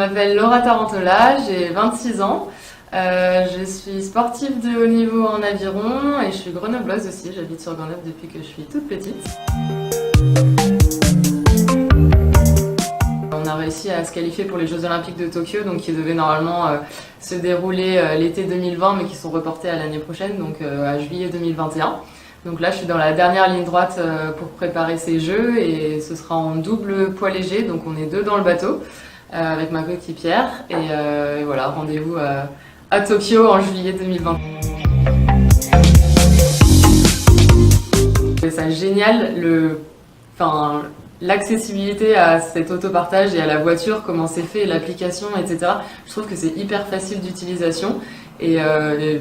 m'appelle Laura Tarantola, j'ai 26 ans. Je suis sportive de haut niveau en aviron et je suis grenobloise aussi. J'habite sur Grenoble depuis que je suis toute petite. On a réussi à se qualifier pour les Jeux Olympiques de Tokyo, donc qui devaient normalement se dérouler l'été 2020, mais qui sont reportés à l'année prochaine, donc à juillet 2021. Donc là, je suis dans la dernière ligne droite pour préparer ces Jeux et ce sera en double poids léger, donc on est deux dans le bateau avec ma coéquipière et voilà, rendez-vous à Tokyo en juillet 2020. C'est ça génial, l'accessibilité à cet autopartage et à la voiture, comment c'est fait, l'application, etc. Je trouve que c'est hyper facile d'utilisation et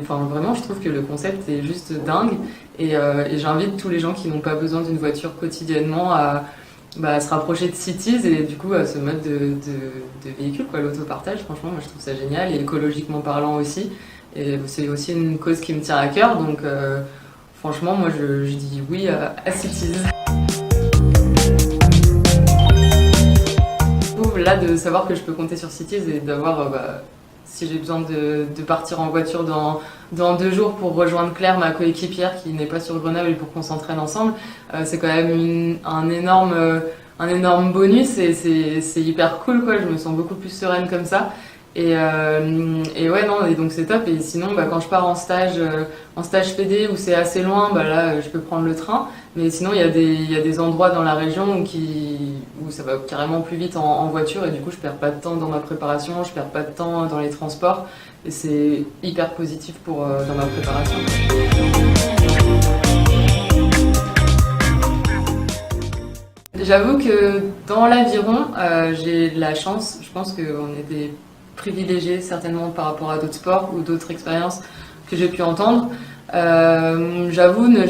vraiment je trouve que le concept est juste dingue et j'invite tous les gens qui n'ont pas besoin d'une voiture quotidiennement à se rapprocher de Cities et du coup à ce mode de véhicule, l'autopartage. Franchement, moi je trouve ça génial et écologiquement parlant aussi, et c'est aussi une cause qui me tient à cœur, donc franchement moi je dis oui à Cities. Là, de savoir que je peux compter sur Cities et d'avoir, si j'ai besoin de partir en voiture dans 2 jours pour rejoindre Claire, ma coéquipière qui n'est pas sur Grenoble, et pour qu'on s'entraîne ensemble, c'est quand même un énorme bonus et c'est hyper cool, quoi. Je me sens beaucoup plus sereine comme ça. Et ouais, non, et donc c'est top. Et sinon, quand je pars en stage PD où c'est assez loin, là, je peux prendre le train. Mais sinon, il y a des endroits dans la région où ça va carrément plus vite en voiture et du coup, je perds pas de temps dans ma préparation, je perds pas de temps dans les transports. Et c'est hyper positif dans ma préparation. J'avoue que dans l'aviron, j'ai de la chance. Je pense qu'on est des privilégiés certainement par rapport à d'autres sports ou d'autres expériences que j'ai pu entendre. J'avoue ne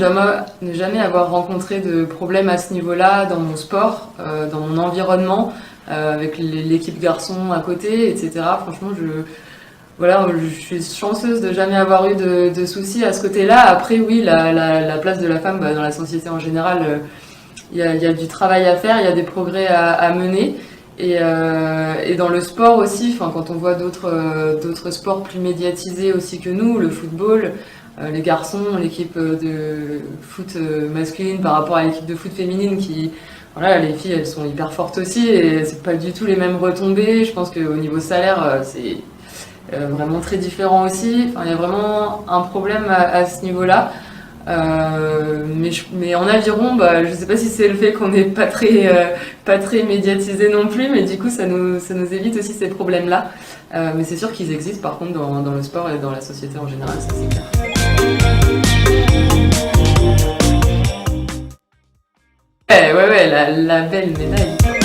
jamais avoir rencontré de problème à ce niveau-là dans mon sport, dans mon environnement, avec l'équipe garçon à côté, etc. Franchement, je suis chanceuse de jamais avoir eu de soucis à ce côté-là. Après, oui, la place de la femme dans la société en général, il y a du travail à faire, il y a des progrès à mener. Et dans le sport aussi, quand on voit d'autres sports plus médiatisés aussi que nous, le football, les garçons, l'équipe de foot masculine par rapport à l'équipe de foot féminine les filles elles sont hyper fortes aussi et c'est pas du tout les mêmes retombées. Je pense qu'au niveau salaire c'est vraiment très différent aussi. Il y a vraiment un problème à ce niveau-là. Mais en aviron, je sais pas si c'est le fait qu'on n'est pas très médiatisé non plus, mais du coup ça nous évite aussi ces problèmes-là. Mais c'est sûr qu'ils existent par contre dans le sport et dans la société en général, ça c'est clair. Ouais, la belle médaille.